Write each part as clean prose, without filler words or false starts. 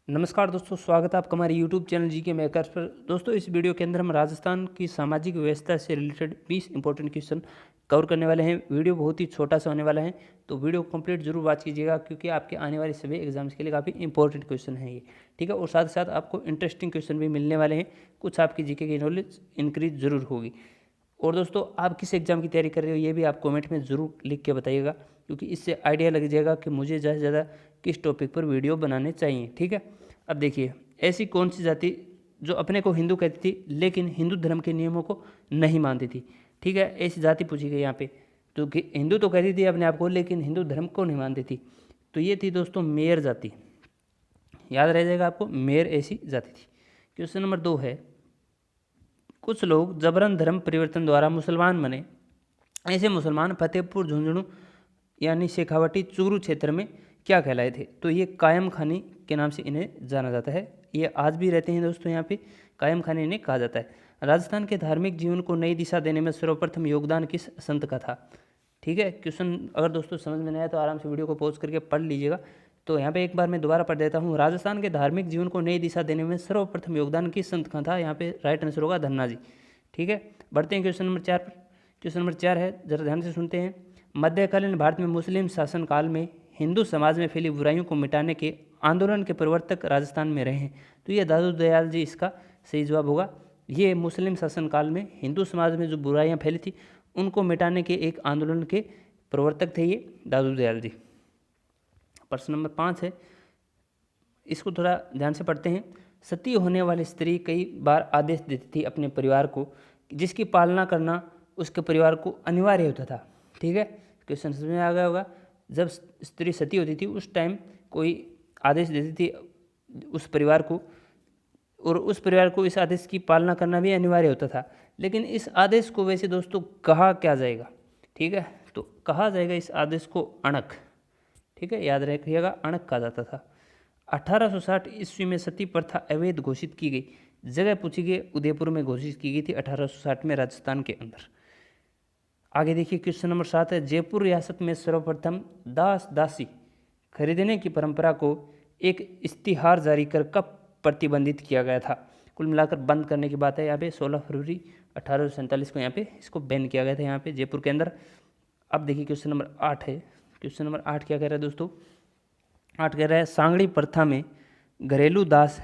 नमस्कार दोस्तों, स्वागत है आपका हमारे YouTube चैनल जीके मेकर्स पर। दोस्तों, इस वीडियो के अंदर हम राजस्थान की सामाजिक व्यवस्था से रिलेटेड 20 इंपॉर्टेंट क्वेश्चन कवर करने वाले हैं। वीडियो बहुत ही छोटा सा होने वाला है, तो वीडियो को कंप्लीट जरूर वॉच कीजिएगा क्योंकि आपके आने वाले सभी एग्जाम्स के लिए काफ़ी इंपॉर्टेंट क्वेश्चन हैं ये। ठीक है, और साथ ही साथ आपको इंटरेस्टिंग क्वेश्चन भी मिलने वाले हैं। कुछ आपकी जीके की नॉलेज इंक्रीज जरूर होगी। और दोस्तों, आप किस एग्ज़ाम की तैयारी कर रहे हो ये भी आप कमेंट में ज़रूर लिख के बताइएगा, क्योंकि इससे आइडिया लग जाएगा कि मुझे ज़्यादा से ज़्यादा किस टॉपिक पर वीडियो बनाने चाहिए। ठीक है, अब देखिए, ऐसी कौन सी जाति जो अपने को हिंदू कहती थी लेकिन हिंदू धर्म के नियमों को नहीं मानती थी। ठीक है, ऐसी जाति पूछी गई यहाँ पे, तो कि हिंदू तो कहती थी अपने आप को लेकिन हिंदू धर्म को नहीं मानती थी। तो ये थी दोस्तों मेयर जाति। याद रह जाएगा आपको, मेयर ऐसी जाति थी। क्वेश्चन नंबर 2 है, कुछ लोग जबरन धर्म परिवर्तन द्वारा मुसलमान बने। ऐसे मुसलमान फतेहपुर झुंझुनू यानी शेखावटी चूरू क्षेत्र में क्या कहलाए थे? तो ये कायम खानी के नाम से इन्हें जाना जाता है। ये आज भी रहते हैं दोस्तों, यहाँ पे कायम खानी इन्हें कहा जाता है। राजस्थान के धार्मिक जीवन को नई दिशा देने में सर्वप्रथम योगदान किस संत का था? ठीक है, क्वेश्चन अगर दोस्तों समझ में नहीं आया तो आराम से वीडियो को पॉज करके पढ़ लीजिएगा। तो यहाँ पे एक बार मैं दोबारा पढ़ देता हूँ। राजस्थान के धार्मिक जीवन को नई दिशा देने में सर्वप्रथम योगदान किस संत का था? यहाँ पे राइट आंसर होगा धन्ना जी। ठीक है, बढ़ते हैं क्वेश्चन नंबर 4 पर। क्वेश्चन नंबर 4 है, जरा ध्यान से सुनते हैं। मध्यकालीन भारत में मुस्लिम शासन काल में हिंदू समाज में फैली बुराइयों को मिटाने के आंदोलन के प्रवर्तक राजस्थान में रहे हैं। तो ये दादू दयाल जी इसका सही जवाब होगा। ये मुस्लिम शासन काल में हिंदू समाज में जो बुराइयां फैली थी उनको मिटाने के एक आंदोलन के प्रवर्तक थे ये दादू दयाल जी। प्रश्न नंबर 5 है, इसको थोड़ा ध्यान से पढ़ते हैं। सती होने वाली स्त्री कई बार आदेश देती थी अपने परिवार को, जिसकी पालना करना उसके परिवार को अनिवार्य होता था। ठीक है, क्वेश्चन समझ में आ गया होगा। जब स्त्री सती होती थी उस टाइम कोई आदेश देती थी उस परिवार को, और उस परिवार को इस आदेश की पालना करना भी अनिवार्य होता था। लेकिन इस आदेश को वैसे दोस्तों कहा क्या जाएगा? ठीक है, तो कहा जाएगा इस आदेश को अणक। ठीक है, याद रखिएगा, अणक कहा जाता था। 1860 ईस्वी में सती प्रथा अवैध घोषित की गई। जगह पूछी गई, उदयपुर में घोषित की गई थी 1860 में राजस्थान के अंदर। आगे देखिए, क्वेश्चन नंबर 7 है, जयपुर रियासत में सर्वप्रथम दास दासी खरीदने की परंपरा को एक इश्तिहार जारी कर कब प्रतिबंधित किया गया था? कुल मिलाकर बंद करने की बात है यहाँ पे। 16 फरवरी 1847 को यहाँ पे इसको बैन किया गया था यहाँ पे जयपुर के अंदर। अब देखिए क्वेश्चन नंबर 8 है। क्वेश्चन नंबर 8 क्या कह रहा है दोस्तों? 8 कह रहा है, सांगड़ी प्रथा में घरेलू दास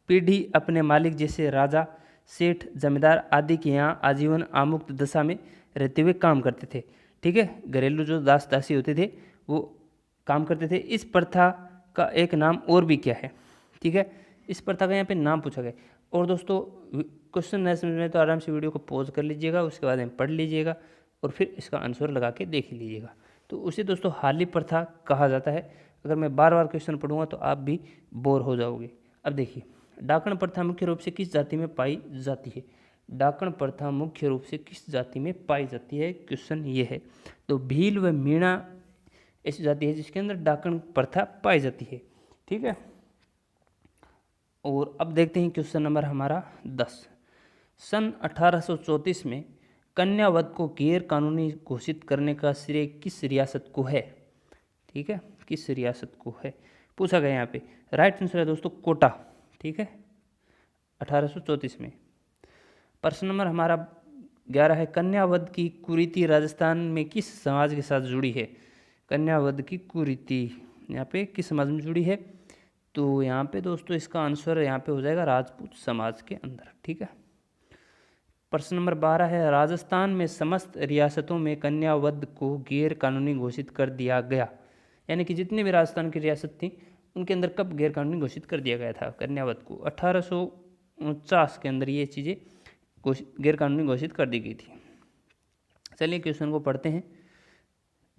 पीढ़ी अपने मालिक जैसे राजा, सेठ, जमींदार आदि के यहाँ आजीवन आमुक्त दशा में रहते हुए काम करते थे। ठीक है, घरेलू जो दास दासी होते थे वो काम करते थे। इस प्रथा का एक नाम और भी क्या है? ठीक है, इस प्रथा का यहाँ पे नाम पूछा गया। और दोस्तों, क्वेश्चन नहीं समझ में तो आराम से वीडियो को पॉज कर लीजिएगा, उसके बाद में पढ़ लीजिएगा और फिर इसका आंसर लगा के देख लीजिएगा। तो उसे दोस्तों हाली प्रथा कहा जाता है। अगर मैं बार बार क्वेश्चन पढ़ूंगा तो आप भी बोर हो जाओगे। अब देखिए, डाकण प्रथा मुख्य रूप से किस जाति में पाई जाती है? डाकण प्रथा मुख्य रूप से किस जाति में पाई जाती है? क्वेश्चन ये है। तो भील व मीणा ऐसी जाति है जिसके अंदर डाकण प्रथा पाई जाती है। ठीक है, और अब देखते हैं क्वेश्चन नंबर हमारा 10। सन 1834 में कन्यावध को गैर कानूनी घोषित करने का श्रेय किस रियासत को है? ठीक है, किस रियासत को है पूछा गया यहाँ पे। राइट आंसर है दोस्तों कोटा। ठीक है, 1834 में। प्रश्न नंबर हमारा 11 है, कन्यावध की कुरीति राजस्थान में किस समाज के साथ जुड़ी है? कन्यावध की कुरीति यहाँ पे किस समाज में जुड़ी है? तो यहाँ पे दोस्तों इसका आंसर यहाँ पे हो जाएगा राजपूत समाज के अंदर। ठीक है, प्रश्न नंबर 12 है, राजस्थान में समस्त रियासतों में कन्यावध को गैर कानूनी घोषित कर दिया गया। यानी कि जितने भी राजस्थान की रियासत थी उनके अंदर कब गैर कानूनी घोषित कर दिया गया था कन्यावध को? 1849 के अंदर ये चीज़ें गैर कानूनी घोषित कर दी गई थी। चलिए क्वेश्चन को पढ़ते हैं,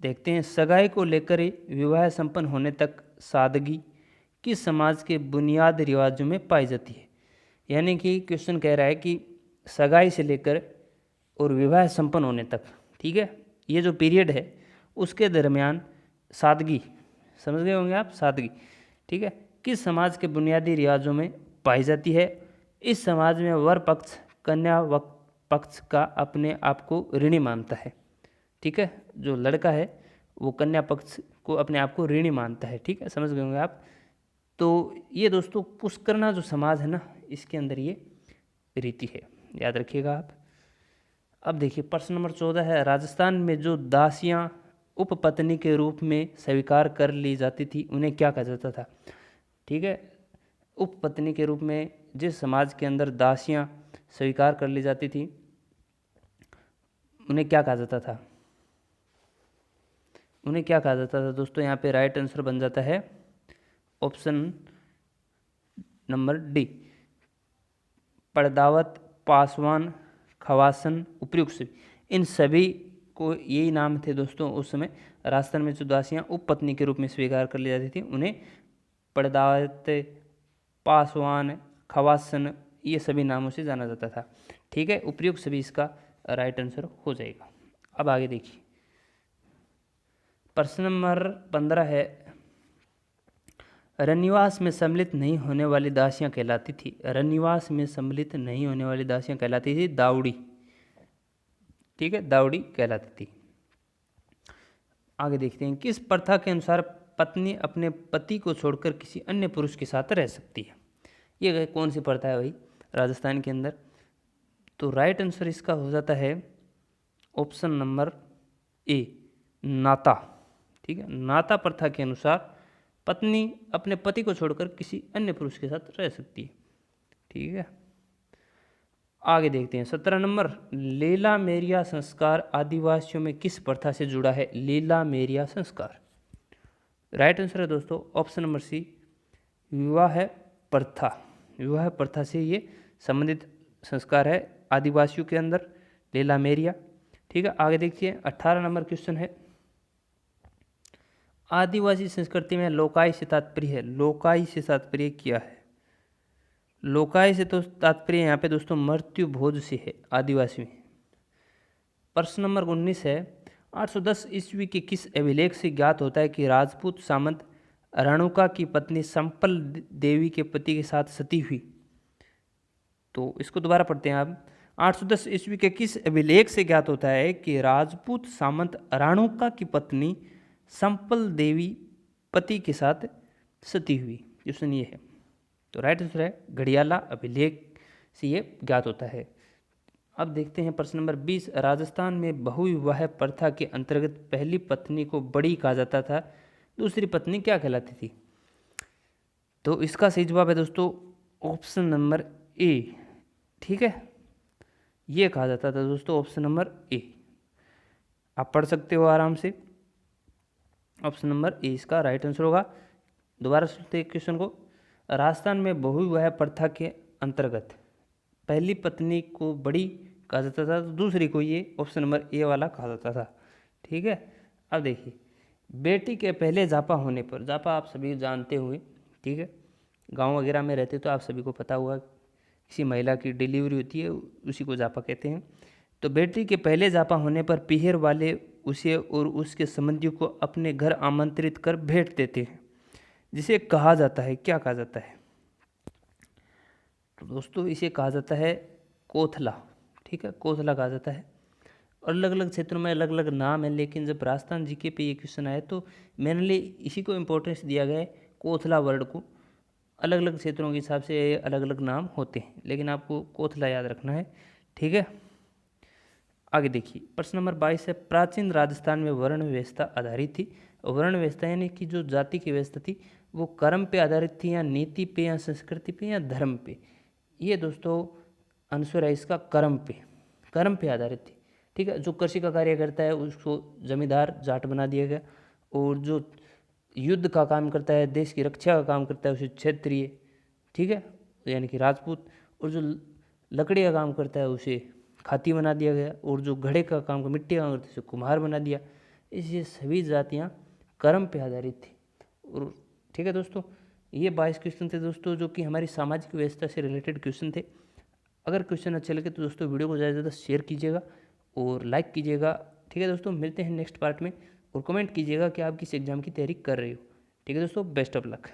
देखते हैं। सगाई को लेकर विवाह संपन्न होने तक सादगी किस समाज के बुनियाद रिवाजों में पाई जाती है? यानी कि क्वेश्चन कह रहा है कि सगाई से लेकर और विवाह संपन्न होने तक, ठीक है, ये जो पीरियड है उसके दरमियान सादगी, समझ गए होंगे आप, सादगी, ठीक है, किस समाज के बुनियादी रिवाजों में पाई जाती है? इस समाज में वर पक्ष कन्या पक्ष का अपने आप को ऋणी मानता है। ठीक है, जो लड़का है वो कन्या पक्ष को अपने आप को ऋणी मानता है। ठीक है, समझ गए होंगे आप। तो ये दोस्तों पुष्करना जो समाज है ना, इसके अंदर ये रीति है, याद रखिएगा आप। अब देखिए प्रश्न नंबर 14 है, राजस्थान में जो दासियां उपपत्नी के रूप में स्वीकार कर ली जाती थी उन्हें क्या कहा जाता था। ठीक है, उपपत्नी के रूप में जिस समाज के अंदर दासियां स्वीकार कर ली जाती थी उन्हें क्या कहा जाता था, उन्हें क्या कहा जाता था दोस्तों। यहाँ पे राइट आंसर बन जाता है ऑप्शन नंबर डी, पड़दावत, पासवान, खवासन, उपयुक्त सभी। इन सभी को यही नाम थे दोस्तों उस समय। राजस्थान में जो दासियां उपपत्नी के रूप में स्वीकार कर ली जाती थी उन्हें पड़दावत, पासवान, खवासन, ये सभी नामों से जाना जाता था। ठीक है, उपयुक्त सभी इसका राइट आंसर हो जाएगा। अब आगे देखिए प्रश्न नंबर 15 है, रनिवास में सम्मिलित नहीं होने वाली दासियां कहलाती थी। रनिवास में सम्मिलित नहीं होने वाली दासियां कहलाती थी दावड़ी। ठीक है, दावड़ी कहलाती थी। आगे देखते हैं, किस प्रथा के अनुसार पत्नी अपने पति को छोड़कर किसी अन्य पुरुष के साथ रह सकती है। ये कौन सी प्रथा है भाई राजस्थान के अंदर। तो राइट आंसर इसका हो जाता है ऑप्शन नंबर ए, नाता। ठीक है, नाता प्रथा के अनुसार पत्नी अपने पति को छोड़कर किसी अन्य पुरुष के साथ रह सकती है। ठीक है, आगे देखते हैं 17 नंबर, लीला मेरिया संस्कार आदिवासियों में किस प्रथा से जुड़ा है। लीला मेरिया संस्कार, राइट आंसर है दोस्तों ऑप्शन नंबर सी, विवाह प्रथा। विवाह प्रथा से ये संबंधित संस्कार है आदिवासियों के अंदर, लीला मेरिया। ठीक है, आगे देखिए 18 नंबर क्वेश्चन है, आदिवासी संस्कृति में लोकाई से तात्पर्य है। लोकाई से तात्पर्य क्या है। लोकाई से तो तात्पर्य यहाँ पे दोस्तों मृत्यु भोज से है आदिवासी में। प्रश्न नंबर 19 है, 810 ईस्वी के किस अभिलेख से ज्ञात होता है कि राजपूत सामंत रेणुका की पत्नी संपल देवी के पति के साथ सती हुई। तो इसको दोबारा पढ़ते हैं आप। 810 ईस्वी के किस अभिलेख से ज्ञात होता है कि राजपूत सामंत रेणुका की पत्नी संपल देवी पति के साथ सती हुई। क्वेश्चन ये है, तो राइट आंसर है घड़ियाला अभिलेख से ये ज्ञात होता है। अब देखते हैं प्रश्न नंबर 20, राजस्थान में बहुविवाह प्रथा के अंतर्गत पहली पत्नी को बड़ी कहा जाता था, दूसरी पत्नी क्या कहलाती थी। तो इसका सही जवाब है दोस्तों ऑप्शन नंबर ए। ठीक है, ये कहा जाता था दोस्तों ऑप्शन नंबर ए, आप पढ़ सकते हो आराम से। ऑप्शन नंबर ए इसका राइट आंसर होगा। दोबारा सुनते हैं क्वेश्चन को, राजस्थान में बहुविवाह प्रथा के अंतर्गत पहली पत्नी को बड़ी कहा जाता था, तो दूसरी को ये ऑप्शन नंबर ए वाला कहा जाता था। ठीक है, अब देखिए बेटी के पहले जापा होने पर, जापा आप सभी जानते हुए, ठीक है, गांव वगैरह में रहते तो आप सभी को पता हुआ, किसी महिला की डिलीवरी होती है उसी को जापा कहते हैं। तो बेटी के पहले जापा होने पर पीहर वाले उसे और उसके संबंधियों को अपने घर आमंत्रित कर भेंट देते हैं, जिसे कहा जाता है, क्या कहा जाता है। तो दोस्तों इसे कहा जाता है कोथला। ठीक है, कोथला कहा जाता है। और अलग अलग क्षेत्रों में अलग अलग नाम है, लेकिन जब राजस्थान जीके पे ये क्वेश्चन आए तो मेनली इसी को इम्पोर्टेंस दिया गया है, कोथला वर्ड को। अलग अलग क्षेत्रों के हिसाब से अलग अलग नाम होते हैं, लेकिन आपको कोथला याद रखना है। ठीक है, आगे देखिए प्रश्न नंबर 22 है, प्राचीन राजस्थान में वर्ण व्यवस्था आधारित थी। वर्ण व्यवस्था यानी कि जो जाति की व्यवस्था थी वो कर्म पे आधारित थी, या नीति पे, या संस्कृति पे, या धर्म पे। ये दोस्तों आंसर है इसका कर्म पे, कर्म पे आधारित थी। ठीक है, जो कृषि का कार्य करता है उसको जमींदार जाट बना दिया गया, और जो युद्ध का काम करता है, देश की रक्षा का काम करता है, उसे क्षत्रिय, ठीक है, यानी कि राजपूत। और जो लकड़ी का काम करता है उसे खाती बना दिया गया, और जो घड़े का काम, मिट्टी का काम करता है उसे कुम्हार बना दिया। इसलिए सभी जातियाँ कर्म पे आधारित थी। और ठीक है दोस्तों, ये 22 क्वेश्चन थे दोस्तों, जो कि हमारी सामाजिक व्यवस्था से रिलेटेड क्वेश्चन थे। अगर क्वेश्चन अच्छे लगे तो दोस्तों वीडियो को ज़्यादा से ज़्यादा शेयर कीजिएगा और लाइक कीजिएगा। ठीक है दोस्तों, मिलते हैं नेक्स्ट पार्ट में, और कमेंट कीजिएगा कि आप किस एग्ज़ाम की तैयारी कर रहे हो। ठीक है दोस्तों, बेस्ट ऑफ लक।